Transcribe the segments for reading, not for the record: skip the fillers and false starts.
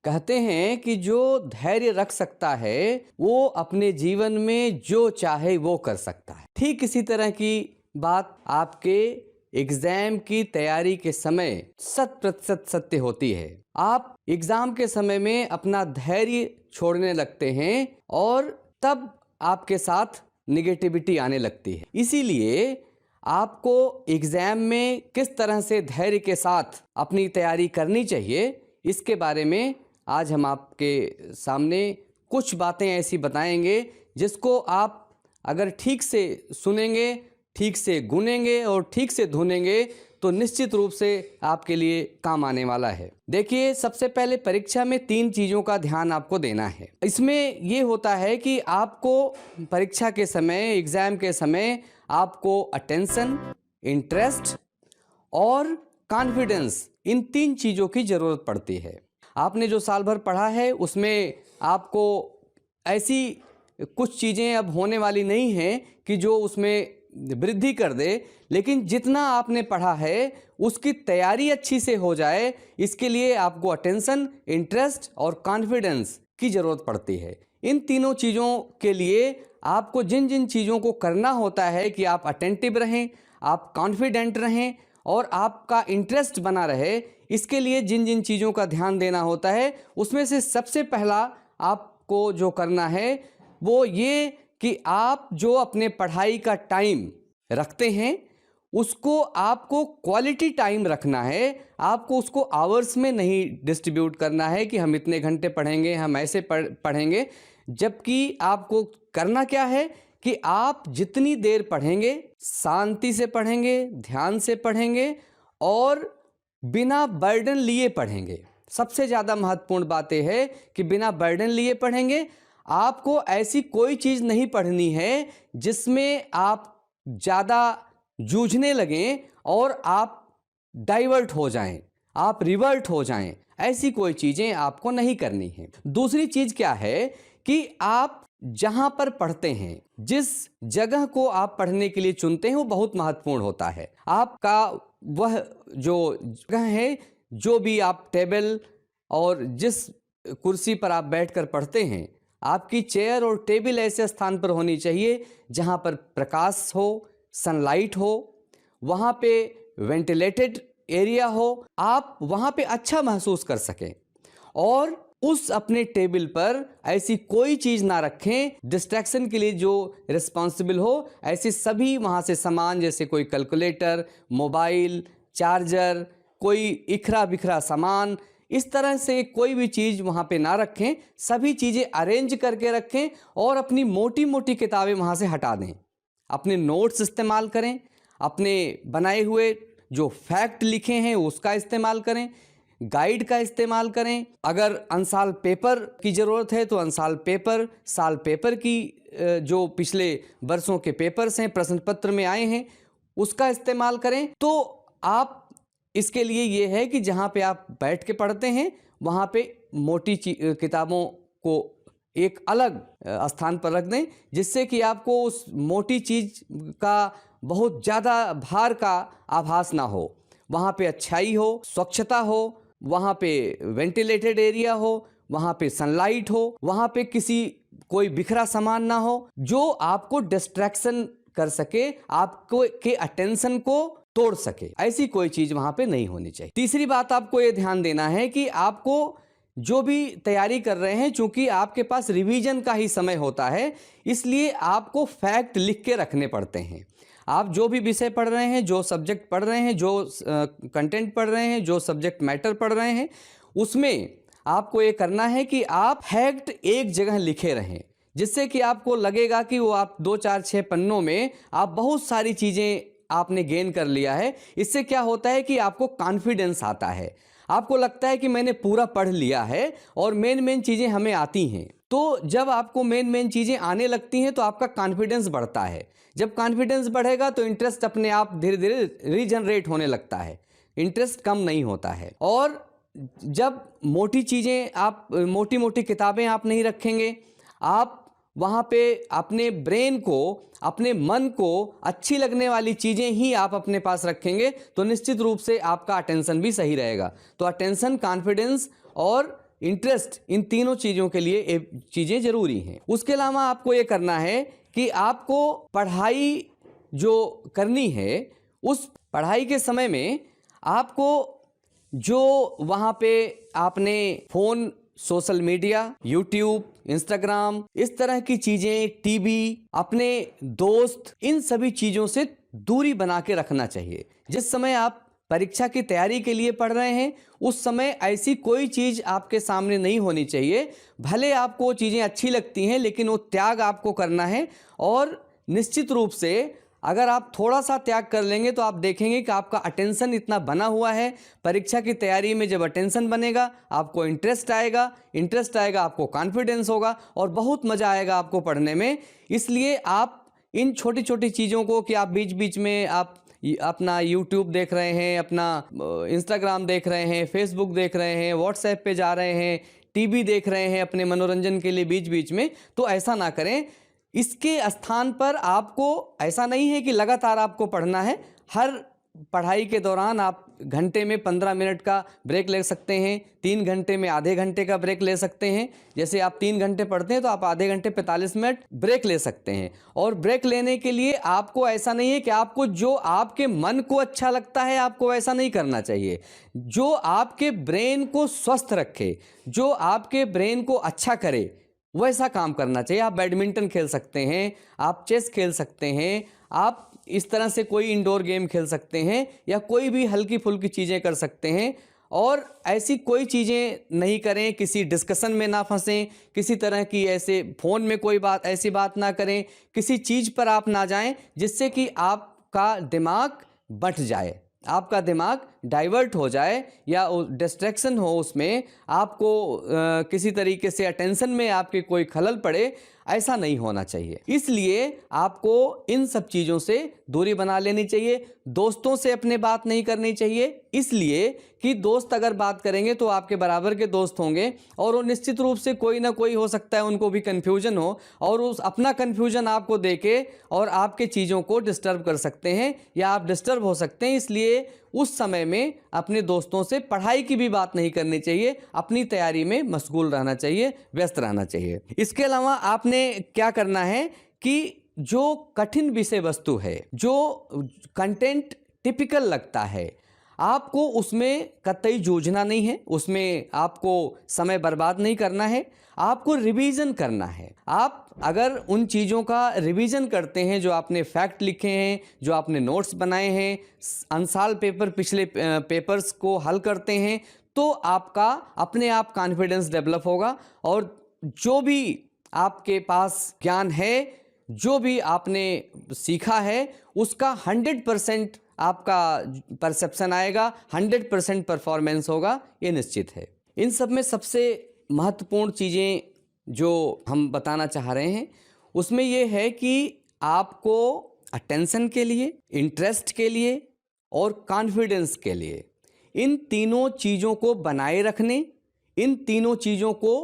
कहते हैं कि जो धैर्य रख सकता है वो अपने जीवन में जो चाहे वो कर सकता है। ठीक इसी तरह की बात आपके एग्जाम की तैयारी के समय 100% सत्य होती है। आप एग्जाम के समय में अपना धैर्य छोड़ने लगते हैं और तब आपके साथ निगेटिविटी आने लगती है। इसीलिए आपको एग्जाम में किस तरह से धैर्य के साथ अपनी तैयारी करनी चाहिए, इसके बारे में आज हम आपके सामने कुछ बातें ऐसी बताएंगे जिसको आप अगर ठीक से सुनेंगे, ठीक से गुनेंगे और ठीक से धुनेंगे तो निश्चित रूप से आपके लिए काम आने वाला है। देखिए, सबसे पहले परीक्षा में 3 चीज़ों का ध्यान आपको देना है। इसमें ये होता है कि आपको परीक्षा के समय, एग्ज़ाम के समय आपको अटेंशन, इंटरेस्ट और कॉन्फिडेंस, इन 3 चीज़ों की ज़रूरत पड़ती है। आपने जो साल भर पढ़ा है उसमें आपको ऐसी कुछ चीज़ें अब होने वाली नहीं हैं कि जो उसमें वृद्धि कर दे, लेकिन जितना आपने पढ़ा है उसकी तैयारी अच्छी से हो जाए, इसके लिए आपको अटेंशन, इंटरेस्ट और कॉन्फिडेंस की ज़रूरत पड़ती है। इन तीनों चीज़ों के लिए आपको जिन जिन चीज़ों को करना होता है कि आप अटेंटिव रहें, आप कॉन्फिडेंट रहें और आपका इंटरेस्ट बना रहे, इसके लिए जिन जिन चीज़ों का ध्यान देना होता है उसमें से सबसे पहला आपको जो करना है वो ये कि आप जो अपने पढ़ाई का टाइम रखते हैं उसको आपको क्वालिटी टाइम रखना है। आपको उसको आवर्स में नहीं डिस्ट्रीब्यूट करना है कि हम इतने घंटे पढ़ेंगे, हम ऐसे पढ़ेंगे, जबकि आपको करना क्या है कि आप जितनी देर पढ़ेंगे शांति से पढ़ेंगे, ध्यान से पढ़ेंगे और बिना बर्डन लिए पढ़ेंगे। सबसे ज़्यादा महत्वपूर्ण बात यह है कि बिना बर्डन लिए पढ़ेंगे। आपको ऐसी कोई चीज़ नहीं पढ़नी है जिसमें आप ज़्यादा जूझने लगें और आप डाइवर्ट हो जाएं, आप रिवर्ट हो जाएं। ऐसी कोई चीज़ें आपको नहीं करनी है। दूसरी चीज़ क्या है कि आप जहाँ पर पढ़ते हैं, जिस जगह को आप पढ़ने के लिए चुनते हैं वो बहुत महत्वपूर्ण होता है। आपका वह जो जगह है, जो भी आप टेबल और जिस कुर्सी पर आप बैठकर पढ़ते हैं, आपकी चेयर और टेबल ऐसे स्थान पर होनी चाहिए जहाँ पर प्रकाश हो, सनलाइट हो, वहाँ पे वेंटिलेटेड एरिया हो, आप वहाँ पे अच्छा महसूस कर सकें। और उस अपने टेबल पर ऐसी कोई चीज़ ना रखें डिस्ट्रैक्शन के लिए जो रिस्पॉन्सिबल हो। ऐसे सभी वहाँ से सामान, जैसे कोई कैलकुलेटर, मोबाइल, चार्जर, कोई इखरा बिखरा सामान, इस तरह से कोई भी चीज़ वहाँ पे ना रखें। सभी चीज़ें अरेंज करके रखें और अपनी मोटी मोटी किताबें वहाँ से हटा दें। अपने नोट्स इस्तेमाल करें, अपने बनाए हुए जो फैक्ट लिखे हैं उसका इस्तेमाल करें, गाइड का इस्तेमाल करें। अगर अनसाल पेपर की ज़रूरत है तो अनसाल पेपर, साल पेपर की जो पिछले वर्षों के पेपर्स हैं, प्रश्न पत्र में आए हैं, उसका इस्तेमाल करें। तो आप इसके लिए ये है कि जहाँ पे आप बैठ के पढ़ते हैं वहाँ पे मोटी किताबों को एक अलग स्थान पर रख दें, जिससे कि आपको उस मोटी चीज़ का बहुत ज़्यादा भार का आभास ना हो। वहाँ पे अच्छाई हो, स्वच्छता हो, वहाँ पे वेंटिलेटेड एरिया हो, वहाँ पे सनलाइट हो, वहाँ पे कोई बिखरा सामान ना हो जो आपको डिस्ट्रैक्शन कर सके, आपको के अटेंशन को तोड़ सके। ऐसी कोई चीज़ वहाँ पे नहीं होनी चाहिए। तीसरी बात आपको ये ध्यान देना है कि आपको जो भी तैयारी कर रहे हैं, चूंकि आपके पास रिवीजन का ही समय होता है, इसलिए आपको फैक्ट लिख के रखने पड़ते हैं। आप जो भी विषय पढ़ रहे हैं, जो सब्जेक्ट पढ़ रहे हैं, जो कंटेंट पढ़ रहे हैं, जो सब्जेक्ट मैटर पढ़ रहे हैं, उसमें आपको ये करना है कि आप फैक्ट एक जगह लिखे रहें, जिससे कि आपको लगेगा कि वो आप 2, 4, 6 पन्नों में आप बहुत सारी चीज़ें आपने गेन कर लिया है। इससे क्या होता है कि आपको कॉन्फिडेंस आता है, आपको लगता है कि मैंने पूरा पढ़ लिया है और मेन चीज़ें हमें आती हैं। तो जब आपको मेन चीज़ें आने लगती हैं तो आपका कॉन्फिडेंस बढ़ता है। जब कॉन्फिडेंस बढ़ेगा तो इंटरेस्ट अपने आप धीरे धीरे रीजनरेट होने लगता है, इंटरेस्ट कम नहीं होता है। और जब मोटी चीज़ें आप, मोटी मोटी किताबें आप नहीं रखेंगे, आप वहाँ पे अपने ब्रेन को, अपने मन को अच्छी लगने वाली चीज़ें ही आप अपने पास रखेंगे, तो निश्चित रूप से आपका अटेंशन भी सही रहेगा। तो अटेंशन, कॉन्फिडेंस और इंटरेस्ट, इन तीनों चीज़ों के लिए चीज़ें ज़रूरी हैं। उसके अलावा आपको ये करना है कि आपको पढ़ाई जो करनी है, उस पढ़ाई के समय में आपको जो वहाँ पे आपने phone, social media, YouTube, Instagram, इस तरह की चीज़ें, टीवी, अपने दोस्त, इन सभी चीज़ों से दूरी बना के रखना चाहिए। जिस समय आप परीक्षा की तैयारी के लिए पढ़ रहे हैं, उस समय ऐसी कोई चीज़ आपके सामने नहीं होनी चाहिए। भले आपको वो चीज़ें अच्छी लगती हैं, लेकिन वो त्याग आपको करना है। और निश्चित रूप से अगर आप थोड़ा सा त्याग कर लेंगे तो आप देखेंगे कि आपका अटेंशन इतना बना हुआ है। परीक्षा की तैयारी में जब अटेंशन बनेगा, आपको इंटरेस्ट आएगा, आपको कॉन्फिडेंस होगा और बहुत मज़ा आएगा आपको पढ़ने में। इसलिए आप इन छोटी छोटी चीज़ों को, कि आप बीच बीच में आप अपना यूट्यूब देख रहे हैं, अपना इंस्टाग्राम देख रहे हैं, फेसबुक देख रहे हैं, व्हाट्सएप पे जा रहे हैं, टीवी देख रहे हैं अपने मनोरंजन के लिए बीच बीच में, तो ऐसा ना करें। इसके स्थान पर आपको ऐसा नहीं है कि लगातार आपको पढ़ना है। हर पढ़ाई के दौरान आप घंटे में 15 मिनट का ब्रेक ले सकते हैं, 3 घंटे में आधे घंटे का ब्रेक ले सकते हैं। जैसे आप 3 घंटे पढ़ते हैं तो आप आधे घंटे 45 मिनट ब्रेक ले सकते हैं। और ब्रेक लेने के लिए आपको ऐसा नहीं है कि आपको जो आपके मन को अच्छा लगता है आपको ऐसा नहीं करना चाहिए। जो आपके ब्रेन को स्वस्थ रखे, जो आपके ब्रेन को अच्छा करे, वैसा काम करना चाहिए। आप बैडमिंटन खेल सकते हैं, आप चेस खेल सकते हैं, आप इस तरह से कोई इंडोर गेम खेल सकते हैं, या कोई भी हल्की फुल्की चीज़ें कर सकते हैं। और ऐसी कोई चीज़ें नहीं करें, किसी डिस्कशन में ना फंसें, किसी तरह की ऐसे फ़ोन में कोई बात, ऐसी बात ना करें, किसी चीज़ पर आप ना जाएं जिससे कि आपका दिमाग बंट जाए, आपका दिमाग डाइवर्ट हो जाए या डिस्ट्रैक्शन हो, उसमें आपको किसी तरीके से अटेंशन में आपके कोई खलल पड़े, ऐसा नहीं होना चाहिए। इसलिए आपको इन सब चीज़ों से दूरी बना लेनी चाहिए। दोस्तों से अपने बात नहीं करनी चाहिए, इसलिए कि दोस्त अगर बात करेंगे तो आपके बराबर के दोस्त होंगे और वो निश्चित रूप से कोई ना कोई हो सकता है उनको भी कन्फ्यूजन हो, और उस अपना कन्फ्यूजन आपको देके और आपके चीज़ों को डिस्टर्ब कर सकते हैं या आप डिस्टर्ब हो सकते हैं। इसलिए उस समय में अपने दोस्तों से पढ़ाई की भी बात नहीं करनी चाहिए, अपनी तैयारी में मशगूल रहना चाहिए, व्यस्त रहना चाहिए। इसके अलावा आपने क्या करना है कि जो कठिन विषय वस्तु है, जो कंटेंट टिपिकल लगता है, आपको उसमें कतई जूझना नहीं है, उसमें आपको समय बर्बाद नहीं करना है, आपको रिवीजन करना है। आप अगर उन चीज़ों का रिवीजन करते हैं, जो आपने फैक्ट लिखे हैं, जो आपने नोट्स बनाए हैं, अनसाल पेपर, पिछले पेपर्स को हल करते हैं, तो आपका अपने आप कॉन्फिडेंस डेवलप होगा। और जो भी आपके पास ज्ञान है, जो भी आपने सीखा है, उसका 100% आपका परसेप्शन आएगा, 100% परफॉर्मेंस होगा, ये निश्चित है। इन सब में सबसे महत्वपूर्ण चीज़ें जो हम बताना चाह रहे हैं, उसमें ये है कि आपको अटेंशन के लिए, इंटरेस्ट के लिए और कॉन्फिडेंस के लिए, इन तीनों चीज़ों को बनाए रखने, इन तीनों चीज़ों को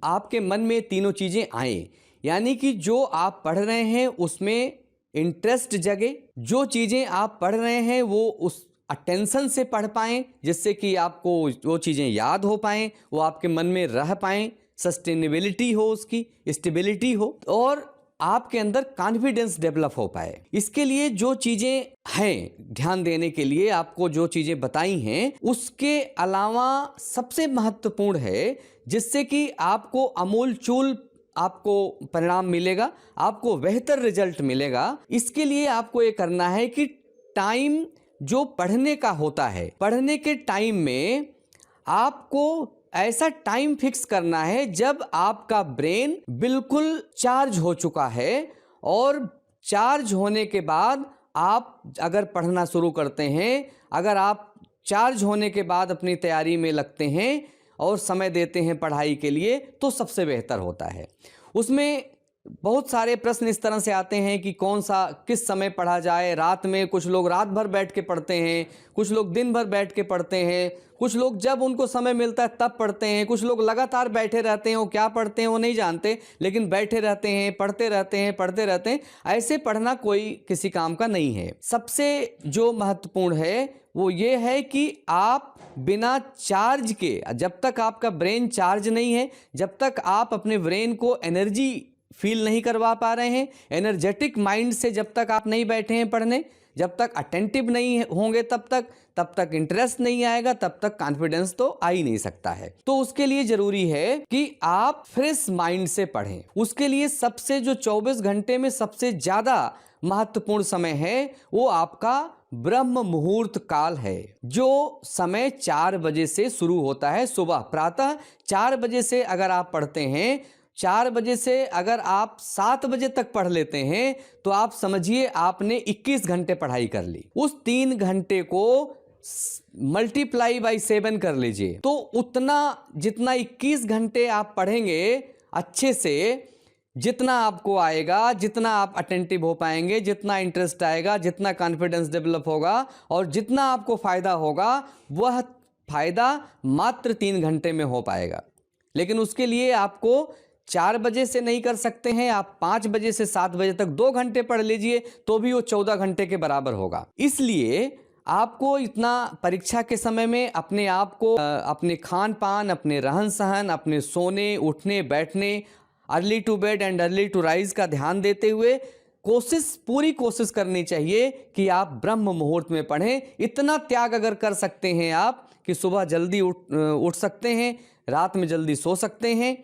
आपके मन में तीनों चीज़ें आएँ, यानी कि जो आप पढ़ रहे हैं उसमें इंटरेस्ट जगे, जो चीज़ें आप पढ़ रहे हैं वो उस अटेंशन से पढ़ पाएँ, जिससे कि आपको वो चीज़ें याद हो पाएँ, वो आपके मन में रह पाएँ, सस्टेनेबिलिटी हो, उसकी स्टेबिलिटी हो, और आपके अंदर कॉन्फिडेंस डेवलप हो पाए। इसके लिए जो चीज़ें हैं, ध्यान देने के लिए आपको जो चीज़ें बताई हैं, उसके अलावा सबसे महत्वपूर्ण है, जिससे कि आपको अमूलचूल आपको परिणाम मिलेगा, आपको बेहतर रिजल्ट मिलेगा। इसके लिए आपको ये करना है कि टाइम जो पढ़ने का होता है, पढ़ने के टाइम में आपको ऐसा टाइम फिक्स करना है जब आपका ब्रेन बिल्कुल चार्ज हो चुका है, और चार्ज होने के बाद आप अगर पढ़ना शुरू करते हैं, अगर आप चार्ज होने के बाद अपनी तैयारी में लगते हैं और समय देते हैं पढ़ाई के लिए, तो सबसे बेहतर होता है। उसमें बहुत सारे प्रश्न इस तरह से आते हैं कि कौन सा किस समय पढ़ा जाए। रात में कुछ लोग रात भर बैठ के पढ़ते हैं, कुछ लोग दिन भर बैठ के पढ़ते हैं, कुछ लोग जब उनको समय मिलता है तब पढ़ते हैं, कुछ लोग लगातार बैठे रहते हैं, वो क्या पढ़ते हैं वो नहीं जानते, लेकिन बैठे रहते हैं, पढ़ते रहते हैं, पढ़ते रहते हैं। ऐसे पढ़ना कोई किसी काम का नहीं है। सबसे जो महत्वपूर्ण है वो ये है कि आप बिना चार्ज के, जब तक आपका ब्रेन चार्ज नहीं है, जब तक आप अपने ब्रेन को एनर्जी फील नहीं करवा पा रहे हैं, एनर्जेटिक माइंड से जब तक आप नहीं बैठे हैं पढ़ने, जब तक अटेंटिव नहीं होंगे तब तक इंटरेस्ट नहीं आएगा, तब तक कॉन्फिडेंस तो आ ही नहीं सकता है। तो उसके लिए जरूरी है कि आप फ्रेश माइंड से पढ़ें। उसके लिए सबसे जो 24 घंटे में सबसे ज्यादा महत्वपूर्ण समय है वो आपका ब्रह्म मुहूर्त काल है, जो समय 4 बजे से शुरू होता है सुबह। प्रातः 4 बजे से अगर आप पढ़ते हैं, 4 बजे से अगर आप 7 बजे तक पढ़ लेते हैं तो आप समझिए आपने 21 घंटे पढ़ाई कर ली। उस 3 घंटे को मल्टीप्लाई बाई 7 कर लीजिए, तो उतना जितना 21 घंटे आप पढ़ेंगे अच्छे से, जितना आपको आएगा, जितना आप अटेंटिव हो पाएंगे, जितना इंटरेस्ट आएगा, जितना कॉन्फिडेंस डेवलप होगा और जितना आपको फायदा होगा, वह फायदा मात्र 3 घंटे में हो पाएगा। लेकिन उसके लिए आपको 4 बजे से नहीं कर सकते हैं, आप 5 बजे से 7 बजे तक 2 घंटे पढ़ लीजिए तो भी वो 14 घंटे के बराबर होगा। इसलिए आपको इतना परीक्षा के समय में अपने आप को, अपने खान पान, अपने रहन सहन, अपने सोने उठने बैठने, early to bed and early to rise का ध्यान देते हुए पूरी कोशिश करनी चाहिए कि आप ब्रह्म मुहूर्त में पढ़ें। इतना त्याग अगर कर सकते हैं आप कि सुबह जल्दी उठ सकते हैं, रात में जल्दी सो सकते हैं,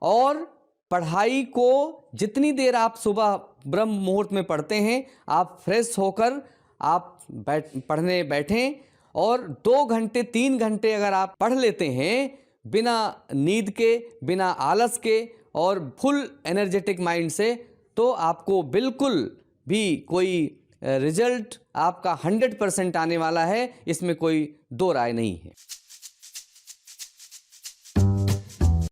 और पढ़ाई को जितनी देर आप सुबह ब्रह्म मुहूर्त में पढ़ते हैं, आप फ्रेश होकर आप पढ़ने बैठें, और 2 घंटे 3 घंटे अगर आप पढ़ लेते हैं बिना नींद के, बिना आलस के और फुल एनर्जेटिक माइंड से, तो आपको बिल्कुल भी कोई रिजल्ट आपका 100% आने वाला है, इसमें कोई दो राय नहीं है।